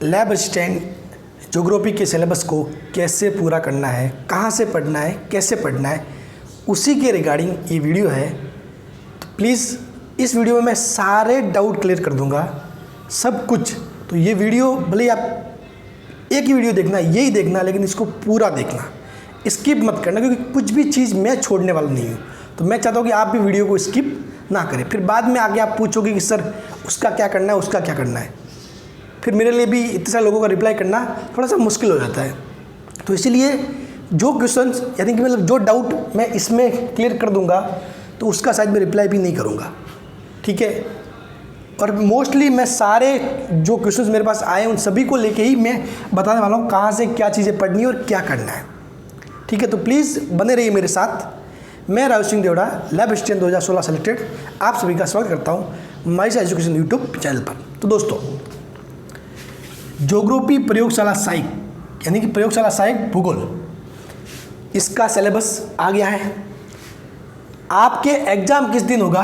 Lab assistant geography के syllabus को कैसे पूरा करना है, कहाँ से पढ़ना है, कैसे पढ़ना है, उसी के रिगार्डिंग ये वीडियो है। तो प्लीज़ इस वीडियो में मैं सारे डाउट क्लियर कर दूंगा, सब कुछ। तो ये वीडियो भले आप एक ही वीडियो देखना, यही देखना, लेकिन इसको पूरा देखना, स्किप मत करना, क्योंकि कुछ भी चीज़ मैं छोड़ने वाला नहीं हूँ। तो मैं चाहता हूँ कि आप भी वीडियो को स्किप ना करें। फिर बाद में आगे आप पूछोगे कि सर उसका क्या करना है, उसका क्या करना है, फिर मेरे लिए भी इतने सारे लोगों का रिप्लाई करना थोड़ा सा मुश्किल हो जाता है। तो इसीलिए जो क्वेश्चंस यानी कि मतलब जो डाउट मैं इसमें क्लियर कर दूंगा, तो उसका शायद मैं रिप्लाई भी नहीं करूंगा, ठीक है। और मोस्टली मैं सारे जो क्वेश्चंस मेरे पास आए उन सभी को लेके ही मैं बताने वाला हूँ कहाँ से क्या चीज़ें पढ़नी है और क्या करना है, ठीक है। तो प्लीज़ बने रहिए मेरे साथ। मैं Rahul Singh Devda, lab assistant 2016 selected, आप सभी का स्वागत करता हूँ माइस एजुकेशन यूट्यूब चैनल पर। तो दोस्तों, ज्योग्राफी प्रयोगशाला सहायक यानी कि प्रयोगशाला सहायक भूगोल, इसका सिलेबस आ गया है। आपके एग्ज़ाम किस दिन होगा?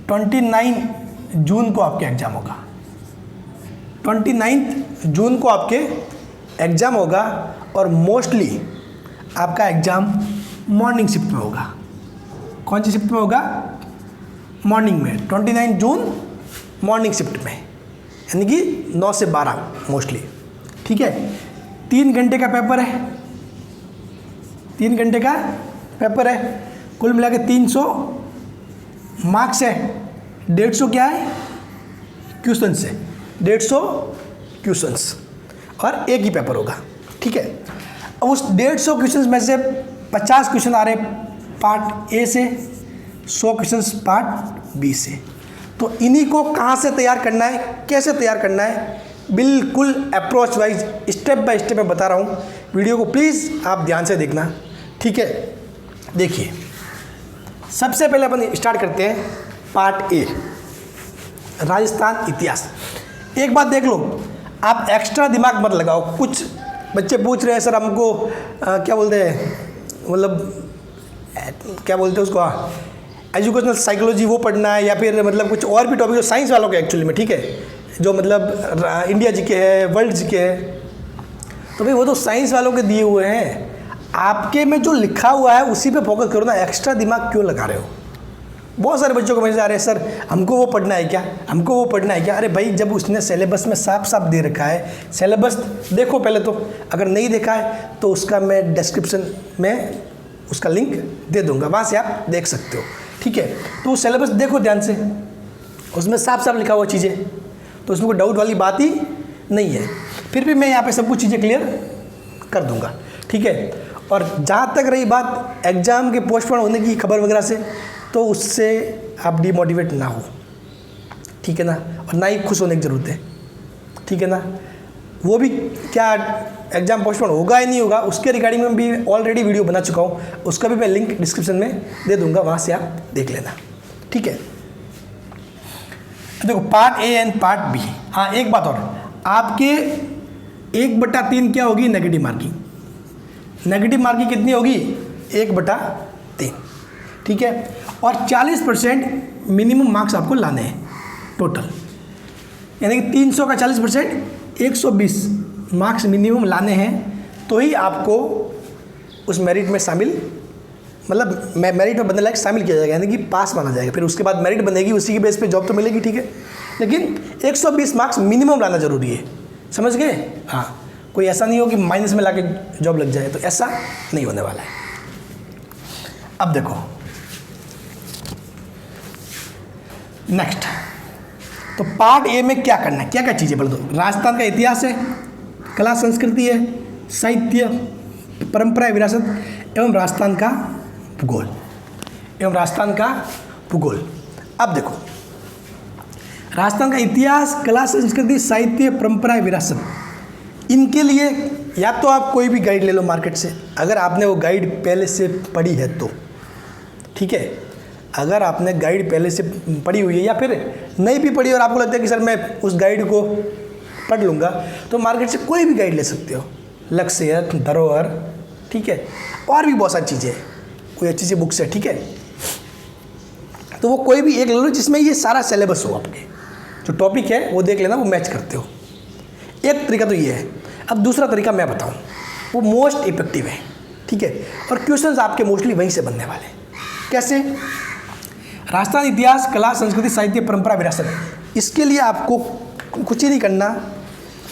29 जून को आपके एग्ज़ाम होगा। 29 जून को आपके एग्ज़ाम होगा और मोस्टली आपका एग्ज़ाम मॉर्निंग शिफ्ट में होगा। कौन सी शिफ्ट में होगा? मॉर्निंग में। 29 जून मॉर्निंग शिफ्ट में, यानी कि 9 से 12 मोस्टली, ठीक है। 3 घंटे का पेपर है, 3 घंटे का पेपर है। कुल मिला के 300 मार्क्स है। 150 क्या है? क्वेश्चंस है, 150 क्वेश्चंस, और एक ही पेपर होगा, ठीक है। अब उस 150 क्वेश्चंस में से 50 क्वेश्चन आ रहे पार्ट ए से, 100 क्वेश्चंस पार्ट बी से। तो इन्हीं को कहाँ से तैयार करना है, कैसे तैयार करना है, बिल्कुल approach wise step by step मैं बता रहा हूँ। वीडियो को प्लीज़ आप ध्यान से देखना, ठीक है। देखिए, सबसे पहले अपन स्टार्ट करते हैं पार्ट ए, राजस्थान इतिहास। एक बात देख लो, आप एक्स्ट्रा दिमाग मत लगाओ। कुछ बच्चे पूछ रहे हैं सर हमको क्या बोलते हैं, मतलब क्या बोलते हैं उसको, एजुकेशनल साइकोलॉजी वो पढ़ना है, या फिर मतलब कुछ और भी टॉपिक जो साइंस वालों के एक्चुअली में, ठीक है, जो मतलब इंडिया जीके है, वर्ल्ड जीके है। तो भाई वो तो साइंस वालों के दिए हुए हैं, आपके में जो लिखा हुआ है उसी पे फोकस करो ना। एक्स्ट्रा दिमाग क्यों लगा रहे हो? बहुत सारे बच्चों को मैसेज आ रहे हैं, सर हमको वो पढ़ना है क्या, हमको वो पढ़ना है क्या। अरे भाई, जब उसने सिलेबस में साफ साफ दे रखा है, सिलेबस देखो पहले तो। अगर नहीं देखा है तो उसका मैं डिस्क्रिप्शन में उसका लिंक दे दूंगा, वहाँ से आप देख सकते हो, ठीक है। तो सिलेबस देखो ध्यान से, उसमें साफ साफ लिखा हुआ चीज़ें, तो उसमें कोई डाउट वाली बात ही नहीं है। फिर भी मैं यहाँ पे सब कुछ चीज़ें क्लियर कर दूंगा, ठीक है। और जहाँ तक रही बात एग्ज़ाम के पोस्टपोन होने की खबर वगैरह से, तो उससे आप डिमोटिवेट ना हो, ठीक है ना, और ना ही खुश होने की ज़रूरत है, ठीक है ना। वो भी क्या एग्ज़ाम पोस्टपोन होगा या नहीं होगा, उसके रिगार्डिंग में भी ऑलरेडी वीडियो बना चुका हूँ, उसका भी मैं लिंक डिस्क्रिप्शन में दे दूंगा, वहाँ से आप देख लेना, ठीक है। देखो, part A and part B. हाँ, एक बात और, आपके 1/3 क्या होगी? Negative marking. नेगेटिव मार्किंग कितनी होगी? 1/3, ठीक है। और 40% मिनिमम मार्क्स आपको लाने हैं टोटल, यानी कि 300 का 40% 120 मार्क्स मिनिमम लाने हैं, तो ही आपको उस मेरिट में शामिल, मतलब मेरिट में बनने लायक शामिल किया जाएगा, यानी कि पास माना जाएगा। फिर उसके बाद मेरिट बनेगी, उसी के बेस पे जॉब तो मिलेगी, ठीक है। लेकिन 120 मार्क्स मिनिमम लाना जरूरी है, समझ गए? हाँ, कोई ऐसा नहीं हो कि माइनस में लाके जॉब लग जाए, तो ऐसा नहीं होने वाला है। अब देखो नेक्स्ट, तो पार्ट ए में क्या करना है, क्या क्या चीज़ें बोल दो। राजस्थान का इतिहास है, कला संस्कृति है, साहित्य, परंपरा विरासत एवं राजस्थान का भूगोल, अब देखो, राजस्थान का इतिहास, कला संस्कृति, साहित्य, परंपरा विरासत, इनके लिए या तो आप कोई भी गाइड ले लो मार्केट से, अगर आपने वो गाइड पहले से पढ़ी है तो, ठीक है। अगर आपने गाइड पहले से पढ़ी हुई है, या फिर नहीं भी पढ़ी और आपको लगता है कि सर मैं उस गाइड को पढ़ लूँगा, तो मार्केट से कोई भी गाइड ले सकते हो, लक्ष्य, धरोहर, ठीक है, और भी बहुत सारी चीज़ें, कोई अच्छी सी बुक्स है, ठीक है। तो वो कोई भी एक ले लो जिसमें ये सारा सिलेबस हो आपके, जो टॉपिक है वो देख लेना, वो मैच करते हो। एक तरीका तो ये है। अब दूसरा तरीका मैं बताऊँ, वो मोस्ट इफेक्टिव है, ठीक है, और क्वेश्चंस आपके मोस्टली वहीं से बनने वाले हैं। कैसे? राजस्थान इतिहास, कला, संस्कृति, साहित्य, परंपरा, विरासत। इसके लिए आपको कुछ ही नहीं करना।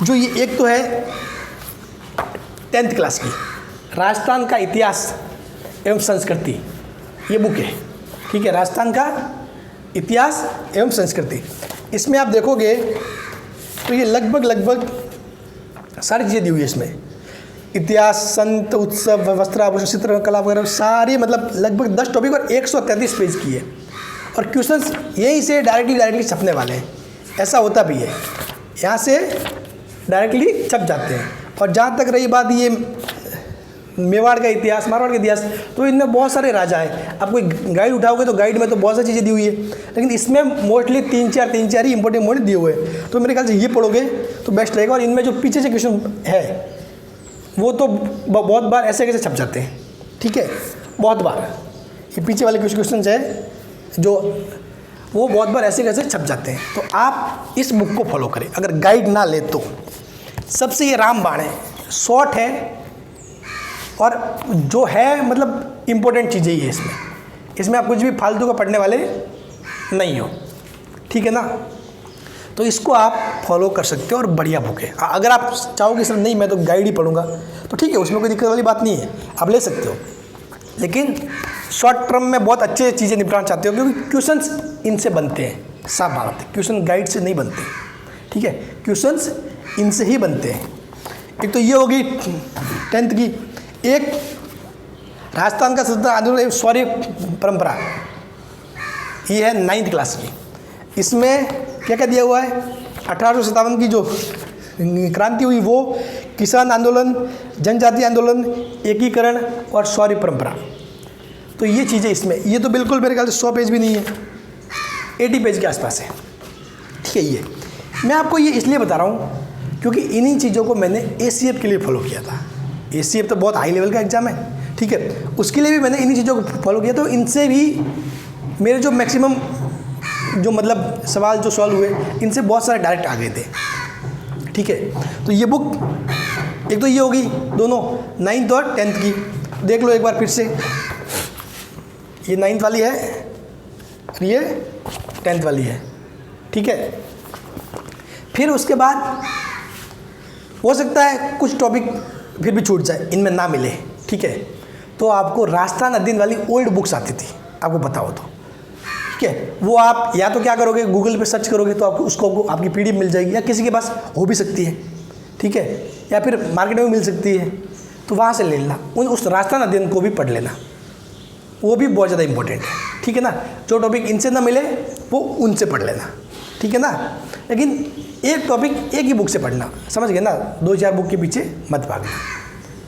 जो ये एक तो है 10th क्लास की राजस्थान का इतिहास एवं संस्कृति, ये बुक है, ठीक है, राजस्थान का इतिहास एवं संस्कृति। इसमें आप देखोगे तो ये लगभग सारी चीज़ें दी हुई है इसमें। इतिहास, संत, उत्सव, वस्त्राभूषण, चित्र कला वगैरह सारी, मतलब लगभग 10 टॉपिक और 133 पेज की है। और क्वेश्चंस यहीं से डायरेक्टली छपने वाले हैं। ऐसा होता भी है, यहाँ से डायरेक्टली छप जाते हैं। और जहाँ तक रही बात ये मेवाड़ का इतिहास, मारवाड़ का इतिहास, तो इनमें बहुत सारे राजा हैं। आप कोई गाइड उठाओगे तो गाइड में तो बहुत सारी चीज़ें दी हुई है, लेकिन इसमें मोस्टली तीन चार ही इंपॉर्टेंट पॉइंट दिए हुए हैं। तो मेरे ख्याल से ये पढ़ोगे तो बेस्ट रहेगा। और इनमें जो पीछे से क्वेश्चन है वो तो बहुत बार ऐसे कैसे छप जाते हैं, ठीक है, बहुत बार ये पीछे वाले कुछ क्वेश्चन है जो वो बहुत बार ऐसे कैसे छप जाते हैं। तो आप इस बुक को फॉलो करें अगर गाइड ना ले तो। सबसे ये रामबाण है, शॉर्ट है और जो है मतलब इम्पोर्टेंट चीज़ें ही है इसमें आप कुछ भी फालतू का पढ़ने वाले नहीं हो, ठीक है ना। तो इसको आप फॉलो कर सकते हो और बढ़िया बुक है। अगर आप चाहोगे सर नहीं मैं तो गाइड ही पढ़ूंगा तो ठीक है, उसमें कोई दिक्कत वाली बात नहीं है, आप ले सकते हो। लेकिन शॉर्ट टर्म में बहुत अच्छे चीज़ें निपटाना चाहते हो क्योंकि क्वेश्चंस इनसे बनते हैं। साफ बात है, क्वेश्चन गाइड से नहीं बनते, ठीक है, क्वेश्चंस इनसे ही बनते हैं। एक तो ये होगी 10th की। एक राजस्थान का स्वतंत्रता आंदोलन शौर्य परंपरा, ये है 9th क्लास की। इसमें क्या क्या दिया हुआ है? 1857 की जो क्रांति हुई वो, किसान आंदोलन, जनजातीय आंदोलन, एकीकरण और शौर्य परंपरा। तो ये चीज़ें इसमें, ये तो बिल्कुल मेरे ख्याल से 100 पेज भी नहीं है, 80 पेज के आसपास है, ठीक है। ये मैं आपको ये इसलिए बता रहा हूँ क्योंकि इन्हीं चीज़ों को मैंने ACF के लिए फॉलो किया था। ACF तो बहुत हाई लेवल का एग्ज़ाम है, ठीक है, उसके लिए भी मैंने इन्हीं चीज़ों को फॉलो किया। तो इनसे भी मेरे जो मैक्सिमम जो मतलब सवाल जो सॉल्व हुए इनसे बहुत सारे डायरेक्ट आ गए थे, ठीक है। तो ये बुक एक तो ये होगी दोनों 9th और 10th की, देख लो एक बार फिर से। ये 9th वाली है, ये 10th वाली है, ठीक है। फिर उसके बाद हो सकता है कुछ टॉपिक फिर भी छूट जाए, इनमें ना मिले, ठीक है। तो आपको राजस्थान अध्ययन वाली ओल्ड बुक्स आती थी, आपको बताओ तो, ठीक है, वो आप या तो क्या करोगे, गूगल पे सर्च करोगे तो आपको उसको आपकी PDF मिल जाएगी, या किसी के पास हो भी सकती है, ठीक है, या फिर मार्केट में मिल सकती है, तो वहाँ से ले लेना। उस राजस्थान अध्ययन को भी पढ़ लेना, वो भी बहुत ज़्यादा इंपॉर्टेंट है, ठीक है ना। जो टॉपिक इनसे ना मिले वो उनसे पढ़ लेना, ठीक है ना। लेकिन एक टॉपिक एक ही बुक से पढ़ना, समझ गए ना, 2-4 बुक के पीछे मत भागना,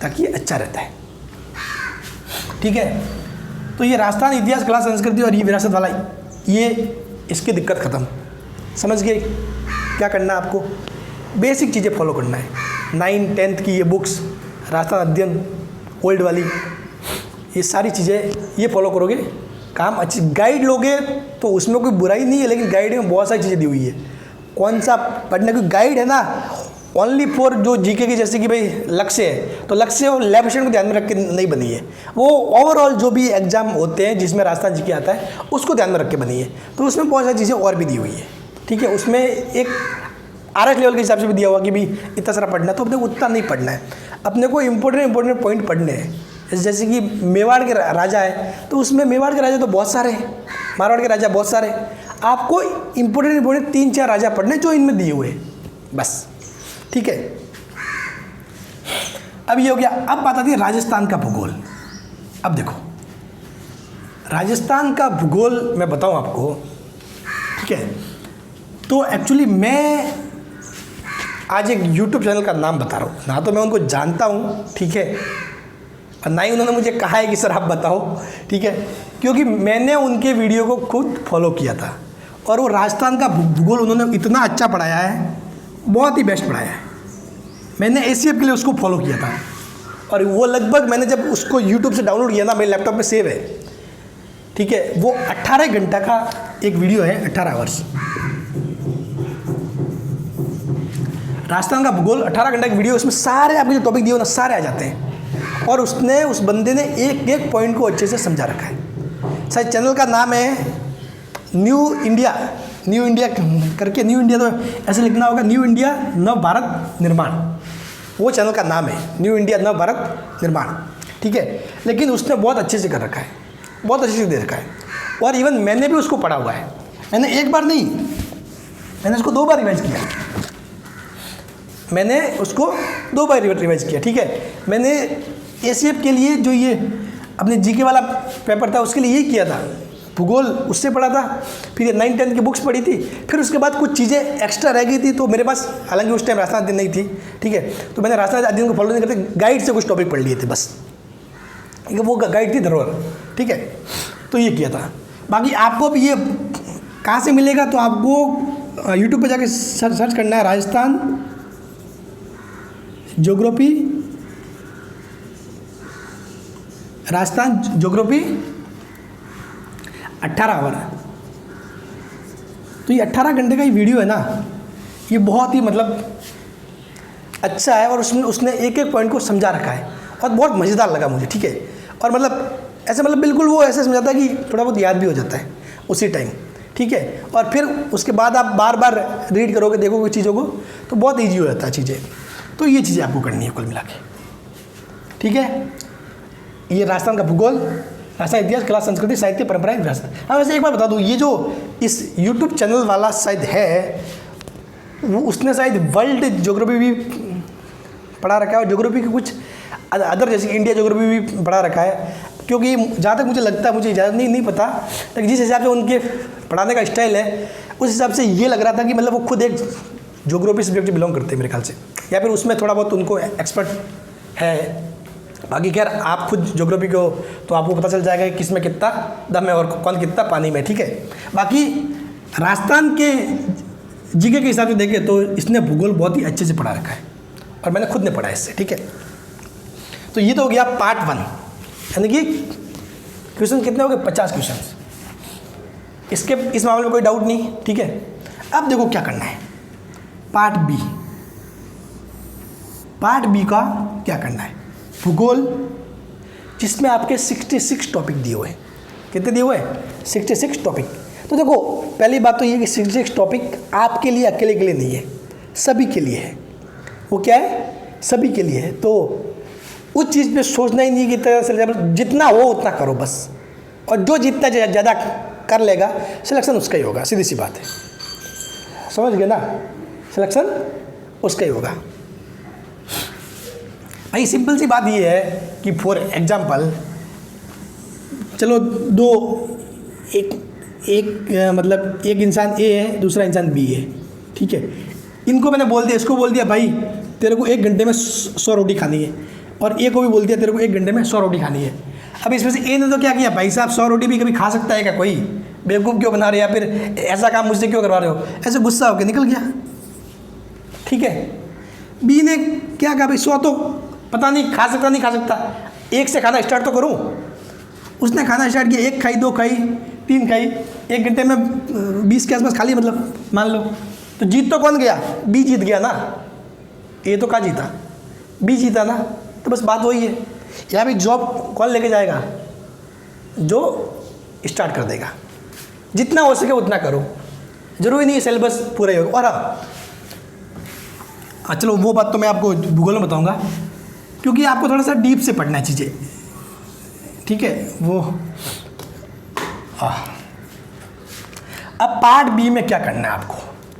ताकि अच्छा रहता है, ठीक है। तो ये राजस्थान इतिहास, कला, संस्कृति और ये विरासत वाला, ये इसकी दिक्कत ख़त्म, समझ गए। क्या करना है आपको, बेसिक चीज़ें फॉलो करना है। 9th 10th की ये बुक्स, राजस्थान अध्ययन ओल्ड वाली, ये सारी चीज़ें ये फॉलो करोगे, काम अच्छी। गाइड लोगे तो उसमें कोई बुराई नहीं है, लेकिन गाइड में बहुत सारी चीज़ें दी हुई है। कौन सा पढ़ने की गाइड है ना, ओनली फॉर जो जीके की, जैसे कि भाई लक्ष्य है, तो लक्ष्य और लैब सेशन को ध्यान में रख के नहीं बनी है। वो ओवरऑल जो भी एग्जाम होते हैं जिसमें राजस्थान जीके आता है उसको ध्यान में रख के बनी है। तो उसमें बहुत सारी चीज़ें और भी दी हुई है, ठीक है। उसमें एक RS लेवल के हिसाब से भी दिया हुआ कि भाई इतना सारा पढ़ना है, तो अपने को उतना नहीं पढ़ना है, अपने को इंपॉर्टेंट पॉइंट पढ़ने हैं। जैसे कि मेवाड़ के राजा है तो उसमें मेवाड़ के राजा तो बहुत सारे हैं, मारवाड़ के राजा बहुत सारे, आपको इंपॉर्टेंट 3-4 राजा पढ़ने जो इनमें दिए हुए हैं, बस, ठीक है। अब ये हो गया। अब बात आती है राजस्थान का भूगोल। अब देखो राजस्थान का भूगोल मैं बताऊं आपको, ठीक है। तो एक्चुअली मैं आज एक YouTube चैनल का नाम बता रहा हूँ, ना तो मैं उनको जानता हूँ, ठीक है, और ना ही उन्होंने मुझे कहा है कि सर आप बताओ, ठीक है, क्योंकि मैंने उनके वीडियो को खुद फॉलो किया था और वो राजस्थान का भूगोल उन्होंने इतना अच्छा पढ़ाया है, बहुत ही बेस्ट पढ़ाया है। मैंने ACF के लिए उसको फॉलो किया था और वो लगभग मैंने जब उसको YouTube से डाउनलोड किया ना, मेरे लैपटॉप में सेव है, ठीक है। वो 18 घंटा का एक वीडियो है, 18 आवर्स, राजस्थान का भूगोल 18 घंटे की वीडियो, उसमें सारे आपके जो टॉपिक दिए हो ना सारे आ जाते हैं, और उस बंदे ने एक एक पॉइंट को अच्छे से समझा रखा है। शायद चैनल का नाम है न्यू इंडिया करके, न्यू इंडिया तो ऐसे लिखना होगा, न्यू इंडिया नव भारत निर्माण, वो चैनल का नाम है, न्यू इंडिया नव भारत निर्माण, ठीक है। लेकिन उसने बहुत अच्छे से कर रखा है, बहुत अच्छे से दे रखा है, और इवन मैंने भी उसको पढ़ा हुआ है। मैंने एक बार नहीं, मैंने उसको 2 बार रिवाइज किया, मैंने उसको 2 बार रिवाइज किया, ठीक है। मैंने एसीएफ के लिए जो ये अपने जीके वाला पेपर था उसके लिए यही किया था, भूगोल उससे पढ़ा था, फिर 9-10 की बुक्स पढ़ी थी, फिर उसके बाद कुछ चीज़ें एक्स्ट्रा रह गई थी, तो मेरे पास, हालांकि उस टाइम राजस्थान अध्ययन नहीं थी, ठीक है, तो मैंने राजस्थान अध्ययन को फॉलो नहीं करते, गाइड से कुछ टॉपिक पढ़ लिए थे बस, वो गाइड थी धरोहर, ठीक है। तो ये किया था। बाकी आपको भी ये कहाँ से मिलेगा, तो आपको यूट्यूब पर जाके सर्च करना है राजस्थान ज्योग्राफी 18 आवर। तो ये 18 घंटे का ही वीडियो है ना, ये बहुत ही मतलब अच्छा है, और उसमें उसने एक एक पॉइंट को समझा रखा है, और बहुत मज़ेदार लगा मुझे, ठीक है। और मतलब ऐसे मतलब बिल्कुल वो ऐसे समझाता है कि थोड़ा बहुत याद भी हो जाता है उसी टाइम, ठीक है। और फिर उसके बाद आप बार बार रीड करोगे, देखोगे चीज़ों को, तो बहुत ईजी हो जाता है चीज़ें। तो ये चीज़ें आपको करनी है कुल मिला के, ठीक है। ये राजस्थान का भूगोल, राजस्थान इतिहास, कला, संस्कृति, साहित्य, परंपराएं, विरासत। हाँ, वैसे एक बात बता दूँ, ये जो इस यूट्यूब चैनल वाला शायद है, वो उसने शायद वर्ल्ड ज्योग्राफी भी पढ़ा रखा है, और ज्योग्राफी के कुछ अदर जैसे इंडिया ज्योग्राफी भी पढ़ा रखा है, क्योंकि जहाँ तक मुझे लगता है, मुझे ज़्यादा नहीं पता, लेकिन जिस हिसाब से उनके पढ़ाने का स्टाइल है, उस हिसाब से ये लग रहा था कि मतलब वो खुद एक ज्योग्राफी सब्जेक्ट से बिलोंग करते हैं मेरे ख्याल से, या फिर उसमें थोड़ा बहुत उनको एक्सपर्ट है। बाकी खैर आप खुद ज्योग्राफी को, तो आपको पता चल जाएगा कि किस में कितना दम है और कौन कितना पानी में, ठीक है। बाकी राजस्थान के जीके के हिसाब से देखें तो इसने भूगोल बहुत ही अच्छे से पढ़ा रखा है, और मैंने खुद ने पढ़ा है इससे, ठीक है। तो ये तो हो गया पार्ट 1, यानी कि क्वेश्चन कितने हो गए, 50 क्वेश्चन। इसके इस मामले में कोई डाउट नहीं, ठीक है। अब देखो क्या करना है, पार्ट बी का क्या करना है, भूगोल, जिसमें आपके 66 टॉपिक दिए हुए हैं। कितने दिए हुए हैं, 66 टॉपिक। तो देखो पहली बात तो ये कि 66 टॉपिक आपके लिए अकेले के लिए नहीं है, सभी के लिए है। वो क्या है, सभी के लिए है। तो उस चीज़ पे सोचना ही नहीं कि जितना हो उतना करो बस, और जो जितना ज़्यादा कर लेगा सिलेक्शन उसका ही होगा, सीधी सी बात है, समझ गए ना, सिलेक्शन उसका ही होगा भाई। सिंपल सी बात ये है कि फॉर एग्जाम्पल, चलो मतलब एक इंसान ए है, दूसरा इंसान बी है, ठीक है। इनको मैंने बोल दिया, इसको बोल दिया भाई तेरे को 1 घंटे में 100 रोटी खानी है, और ए को भी बोल दिया तेरे को 1 घंटे में 100 रोटी खानी है। अब इसमें से ए ने तो क्या किया, भाई साहब 100 रोटी भी कभी खा सकता है क्या कोई, बेवकूफ़ क्यों बना रहे, या फिर ऐसा काम मुझसे क्यों करवा रहे हो, ऐसे गुस्सा होकर निकल गया, ठीक है। बी ने क्या कहा, भाई 100 तो पता नहीं खा सकता नहीं खा सकता, 1 से खाना स्टार्ट तो करूँ। उसने खाना स्टार्ट किया, 1 खाई, 2 खाई, 3 खाई, 1 घंटे में 20 के आसपास खा ली, मतलब मान लो। तो जीत तो कौन गया, बी जीत गया ना, ए तो कहाँ जीता, बी जीता ना। तो बस बात वही है, यहाँ भी जॉब कौन लेके जाएगा, जो स्टार्ट कर देगा। जितना हो सके उतना करो, जरूरी नहीं है सिलेबस पूरा ही होगा। और हाँ चलो वो बात तो मैं आपको भूगोल में बताऊँगा, क्योंकि आपको थोड़ा सा डीप से पढ़ना है चीज़ें, ठीक है। वो अब पार्ट बी में क्या करना है आपको,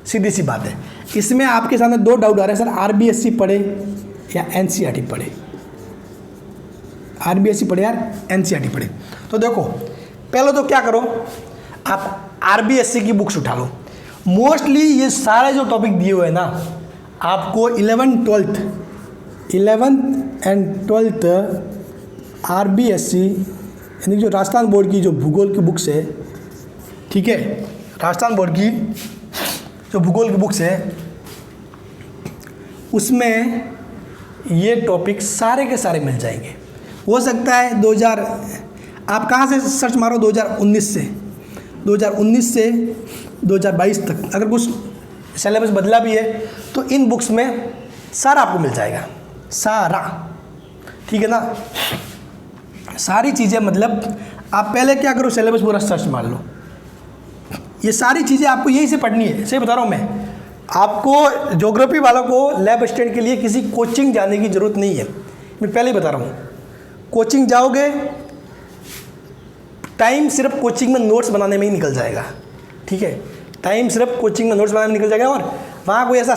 सीधी सी बात है। इसमें आपके सामने 2 डाउट आ रहे हैं, सर आरबीएससी पढ़े या एनसीईआरटी पढ़े, आरबीएससी पढ़े यार एनसीईआरटी पढ़े। तो देखो पहले तो क्या करो, आप आरबीएससी की बुक्स उठा लो। मोस्टली ये सारे जो टॉपिक दिए हुए हैं ना, आपको 11th एंड 12th आरबीएससी यानी जो राजस्थान बोर्ड की जो भूगोल की बुक्स है, ठीक है, राजस्थान बोर्ड की जो भूगोल की बुक्स है, उसमें ये टॉपिक सारे के सारे मिल जाएंगे। हो सकता है 2000, आप कहाँ से सर्च मारो, 2019 से 2022 तक अगर कुछ सिलेबस बदला भी है, तो इन बुक्स में सारा आपको मिल जाएगा, सारा, ठीक है ना। सारी चीज़ें मतलब आप पहले क्या करो, सिलेबस पूरा सर्च मार लो, ये सारी चीज़ें आपको यहीं से पढ़नी है। सही बता रहा हूँ मैं आपको, ज्योग्राफी वालों को लैब असिस्टेंट के लिए किसी कोचिंग जाने की ज़रूरत नहीं है, मैं पहले ही बता रहा हूँ। कोचिंग जाओगे, टाइम सिर्फ कोचिंग में नोट्स बनाने में ही निकल जाएगा, ठीक है, टाइम सिर्फ कोचिंग में नोट्स बनाने में निकल जाएगा। और वहाँ कोई ऐसा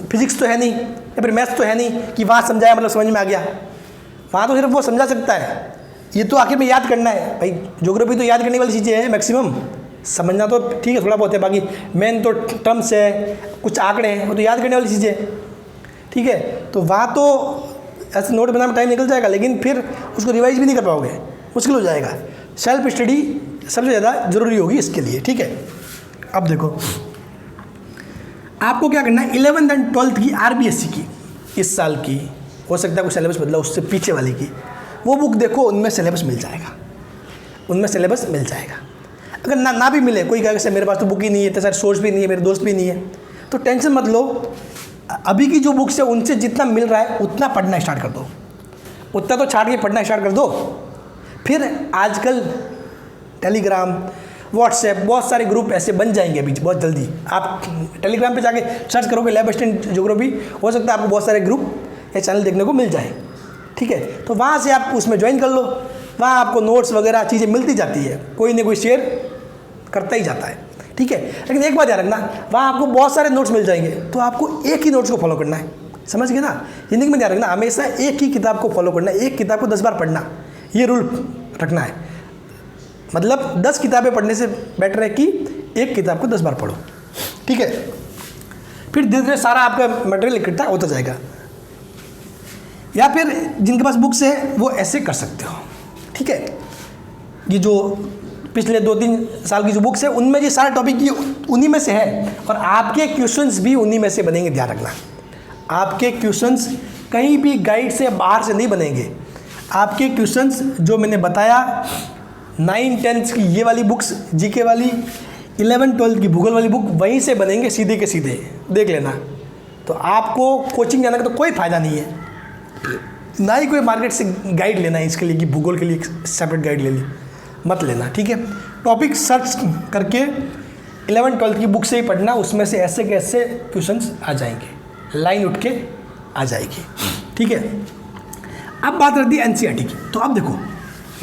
फिजिक्स तो है नहीं या फिर मैथ्स तो है नहीं कि वहाँ समझाया मतलब समझ में आ गया, वहाँ तो सिर्फ वो समझा सकता है, ये तो आखिर में याद करना है भाई। ज्योग्राफी तो याद करने वाली चीज़ें हैं मैक्सिमम, समझना तो ठीक है थोड़ा बहुत है, बाकी मेन तो टर्म्स है, कुछ आंकड़े हैं, वो तो याद करने वाली चीज़ें, ठीक है। तो वहाँ तो ऐसे नोट बनाने में टाइम निकल जाएगा, लेकिन फिर उसको रिवाइज भी नहीं कर पाओगे, मुश्किल हो जाएगा। सेल्फ स्टडी सबसे ज़्यादा ज़रूरी होगी इसके लिए, ठीक है। अब देखो आपको क्या करना है, 11th एंड 12th की RBSC की इस साल की, हो सकता है कोई सिलेबस बदला उससे पीछे वाली की, वो बुक देखो, उनमें सिलेबस मिल जाएगा, उनमें सिलेबस मिल जाएगा। अगर ना भी मिले, कोई कहेगा मेरे पास तो बुक ही नहीं है, इतने सारे सोर्स भी नहीं है, मेरे दोस्त भी नहीं है, तो टेंशन मत लो। अभी की जो बुक्स है उनसे जितना मिल रहा है उतना पढ़ना स्टार्ट कर दो, उतना तो छाट के पढ़ना स्टार्ट कर दो। फिर आजकल टेलीग्राम, व्हाट्सएप, बहुत सारे ग्रुप ऐसे बन जाएंगे अभी बहुत जल्दी। आप टेलीग्राम पे जाके सर्च करोगे लैब असिस्टेंट ज्योग्राफी, हो सकता है आपको बहुत सारे ग्रुप या चैनल देखने को मिल जाए, ठीक है। तो वहाँ से आप उसमें ज्वाइन कर लो, वहाँ आपको नोट्स वगैरह चीज़ें मिलती जाती है, कोई ना कोई शेयर करता ही जाता है, ठीक है। लेकिन एक बात याद रखना, वहाँ आपको बहुत सारे नोट्स मिल जाएंगे, तो आपको एक ही नोट्स को फॉलो करना है, समझ गए ना। जिंदगी में ध्यान रखना, हमेशा एक ही किताब को फॉलो करना है, एक किताब को 10 बार पढ़ना, ये रूल रखना है। मतलब 10 किताबें पढ़ने से बेटर है कि एक किताब को 10 बार पढ़ो, ठीक है। फिर धीरे धीरे सारा आपका मटेरियल इकट्ठा होता जाएगा। या फिर जिनके पास बुक्स है वो ऐसे कर सकते हो, ठीक है। ये जो पिछले 2-3 साल की जो बुक्स है उनमें ये सारे टॉपिक ये उन्हीं में से है, और आपके क्वेश्चंस भी उन्हीं में से बनेंगे, ध्यान रखना। आपके क्वेश्चंस कहीं भी गाइड से बाहर से नहीं बनेंगे। आपके क्वेश्चंस जो मैंने बताया 9-10 की ये वाली बुक्स, जीके वाली, 11-12 की भूगोल वाली बुक, वहीं से बनेंगे सीधे के सीधे, देख लेना। तो आपको कोचिंग जाने का तो कोई फ़ायदा नहीं है, ना ही कोई मार्केट से गाइड लेना है इसके लिए कि भूगोल के लिए सेपरेट गाइड ले ली, मत लेना, ठीक है। टॉपिक सर्च करके 11-12 की बुक से ही पढ़ना, उसमें से ऐसे के ऐसे क्वेश्चंस आ जाएंगे, लाइन उठ के आ जाएगी, ठीक है। अब बात रहती है NCERT की। तो अब देखो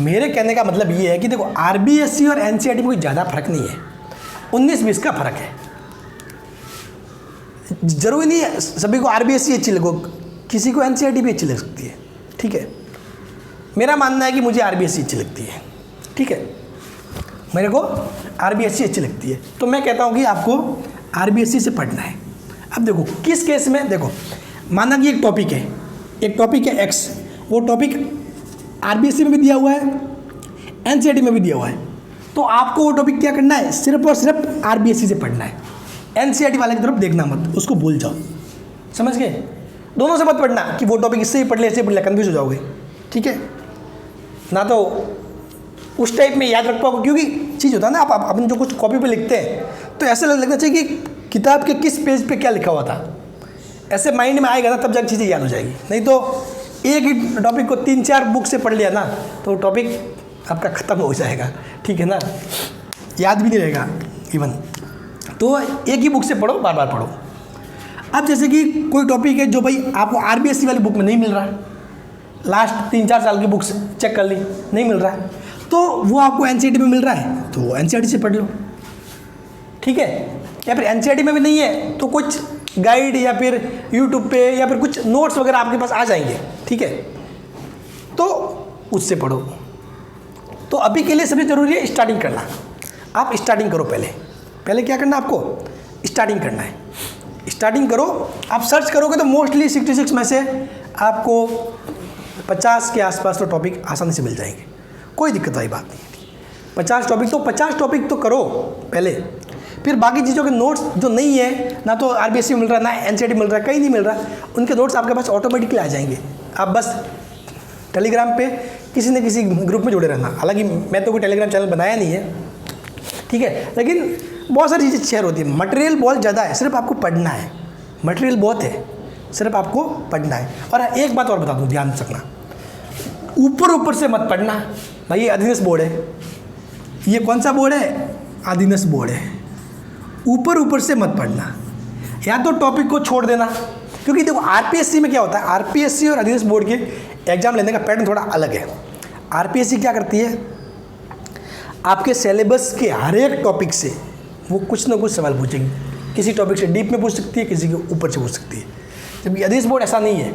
मेरे कहने का मतलब ये है कि देखो RBSC और NCERT में कोई ज़्यादा फर्क नहीं है, 19-20 का फर्क है। जरूरी नहीं है सभी को RBSC अच्छी लगो, किसी को NCERT भी अच्छी लग सकती है, ठीक है। मेरा मानना है कि मुझे RBSC अच्छी लगती है, ठीक है, मेरे को RBSC अच्छी लगती है, तो मैं कहता हूँ कि आपको RBSC से पढ़ना है। अब देखो किस केस में, देखो माना कि एक टॉपिक है X, वो टॉपिक RBSC में भी दिया हुआ है, NCERT में भी दिया हुआ है, तो आपको वो टॉपिक क्या करना है, सिर्फ और सिर्फ RBSC से पढ़ना है। NCERT वाले की तरफ देखना मत, उसको भूल जाओ, समझ गए। दोनों से मत पढ़ना कि वो टॉपिक इससे ही पढ़ ले, इससे पढ़ ले, कन्फ्यूज हो जाओगे, ठीक है ना। तो उस टाइप में याद रख पाओगे, क्योंकि चीज़ होता है ना, आप अपनी जो कुछ कॉपी पे लिखते हैं तो ऐसे लगना चाहिए कि किताब के किस पेज पे क्या लिखा हुआ था, ऐसे माइंड में आएगा ना, तब जाकर चीज़ें याद हो जाएगी। नहीं तो एक ही टॉपिक को 3-4 बुक से पढ़ लिया ना, तो टॉपिक आपका ख़त्म हो जाएगा, ठीक है ना, याद भी नहीं रहेगा इवन। तो एक ही बुक से पढ़ो, बार बार पढ़ो। अब जैसे कि कोई टॉपिक है जो भाई आपको RBSC वाली बुक में नहीं मिल रहा है, लास्ट 3-4 साल की बुक्स चेक कर ली, नहीं मिल रहा है, तो वो आपको NCERT में मिल रहा है, तो NCERT से पढ़ लो, ठीक है। या फिर NCERT में भी नहीं है तो कुछ गाइड या फिर YouTube पे या फिर कुछ नोट्स वगैरह आपके पास आ जाएंगे, ठीक है, तो उससे पढ़ो। तो अभी के लिए सबसे ज़रूरी है स्टार्टिंग करना। आप स्टार्टिंग करो, पहले क्या करना, आपको स्टार्टिंग करना है। स्टार्टिंग करो, आप सर्च करोगे तो मोस्टली 66 में से आपको 50 के आसपास तो टॉपिक आसानी से मिल जाएंगे, कोई दिक्कत वाली बात नहीं है। 50 टॉपिक तो करो पहले, फिर बाकी चीज़ों के नोट्स जो नहीं है, ना तो RBSC में मिल रहा है, ना NCERT मिल रहा है, कहीं नहीं मिल रहा, उनके नोट्स आपके पास ऑटोमेटिकली आ जाएंगे। आप बस टेलीग्राम पे किसी न किसी ग्रुप में जुड़े रहना। हालांकि मैं तो कोई टेलीग्राम चैनल बनाया नहीं है, ठीक है, लेकिन बहुत सारी चीज़ें शेयर होती है। मटेरियल बहुत ज़्यादा है, सिर्फ आपको पढ़ना है। मटेरियल बहुत है, सिर्फ आपको पढ़ना है। और एक बात और बता दूँ, ध्यान रखना, ऊपर ऊपर से मत पढ़ना। भाई ये अधीनस्थ बोर्ड है, ये कौन सा बोर्ड है? अधीनस्थ बोर्ड है। ऊपर ऊपर से मत पढ़ना, या तो टॉपिक को छोड़ देना। क्योंकि देखो आरपीएससी में क्या होता है, आरपीएससी और अधीनस्थ बोर्ड के एग्जाम लेने का पैटर्न थोड़ा अलग है। आरपीएससी क्या करती है, आपके सिलेबस के हर एक टॉपिक से वो कुछ ना कुछ सवाल पूछेंगे। किसी टॉपिक से डीप में पूछ सकती है, किसी के ऊपर से पूछ सकती है। जबकि अधीनस्थ बोर्ड ऐसा नहीं है।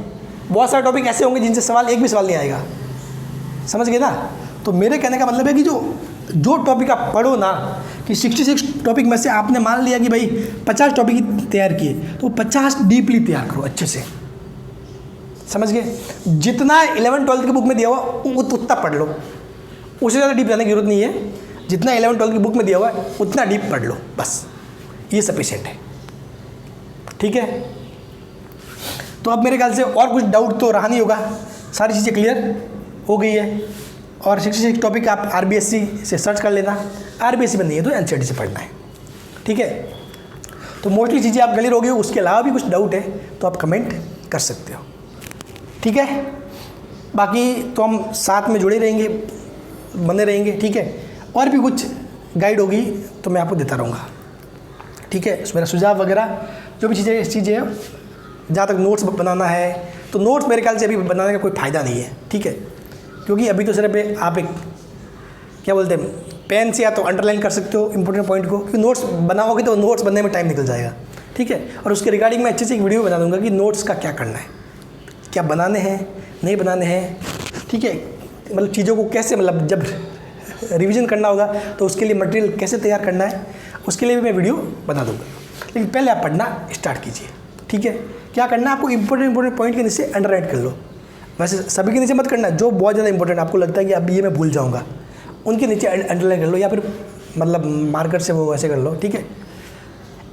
बहुत सारे टॉपिक ऐसे होंगे जिनसे सवाल एक भी सवाल नहीं आएगा। समझ गए ना? तो मेरे कहने का मतलब है कि जो टॉपिक आप पढ़ो ना, कि 66 टॉपिक में से आपने मान लिया कि भाई 50 टॉपिक तैयार किए, तो 50 डीपली तैयार करो अच्छे से। समझ गए? जितना 11-12 की बुक में दिया हुआ उतना पढ़ लो, उससे ज़्यादा डीप जाने की जरूरत नहीं है। जितना 11-12 की बुक में दिया हुआ है उतना डीप पढ़ लो, बस ये सफिशिएंट है। ठीक है? तो अब मेरे ख्याल से और कुछ डाउट तो रहा नहीं होगा, सारी चीज़ें क्लियर हो गई है। और 66 टॉपिक आप आरबीएससी से सर्च कर लेना, आरबीएससी में नहीं है तो एनसीईआरटी से पढ़ना है। ठीक है? तो मोस्टली चीज़ें आप क्लियर हो गई। उसके अलावा भी कुछ डाउट है तो आप कमेंट कर सकते हो। ठीक है? बाकी तो हम साथ में जुड़े रहेंगे, बने रहेंगे। ठीक है? और भी कुछ गाइड होगी तो मैं आपको देता रहूँगा। ठीक है? मेरा सुझाव वगैरह जो भी चीज़ें हैं, जहाँ तक नोट्स बनाना है तो नोट्स मेरे ख्याल से अभी बनाने का कोई फ़ायदा नहीं है। ठीक है? क्योंकि अभी तो सिर्फ आप एक क्या बोलते हैं, पेन से या तो अंडरलाइन कर सकते हो इंपॉर्टेंट पॉइंट को, क्योंकि नोट्स बनाओगे तो नोट्स बनने में टाइम निकल जाएगा। ठीक है? और उसके रिगार्डिंग मैं अच्छे से एक वीडियो बना दूँगा कि नोट्स का क्या करना है, क्या बनाने हैं, नहीं बनाने हैं। ठीक है? मतलब चीज़ों को कैसे, मतलब जब रिवीजन करना होगा तो उसके लिए मटेरियल कैसे तैयार करना है, उसके लिए भी मैं वीडियो बना दूँगा। लेकिन पहले आप पढ़ना स्टार्ट कीजिए। ठीक है? क्या करना है आपको, इंपॉर्टेंट पॉइंट के नीचे अंडरलाइन कर लो। वैसे सभी के नीचे मत करना, जो बहुत ज़्यादा इंपॉर्टेंट आपको लगता है कि अब ये मैं भूल जाऊँगा, उनके नीचे अंडरलाइन कर लो, या फिर मतलब मार्कर से वो ऐसे कर लो। ठीक है?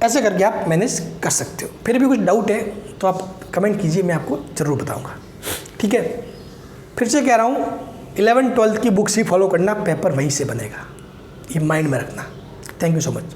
ऐसे करके आप मैनेज कर सकते हो। फिर भी कुछ डाउट है तो आप कमेंट कीजिए, मैं आपको ज़रूर बताऊँगा। ठीक है? फिर से कह रहा हूँ, 11-12 की बुक्स ही फॉलो करना, पेपर वहीं से बनेगा, ये माइंड में रखना। Thank you so much.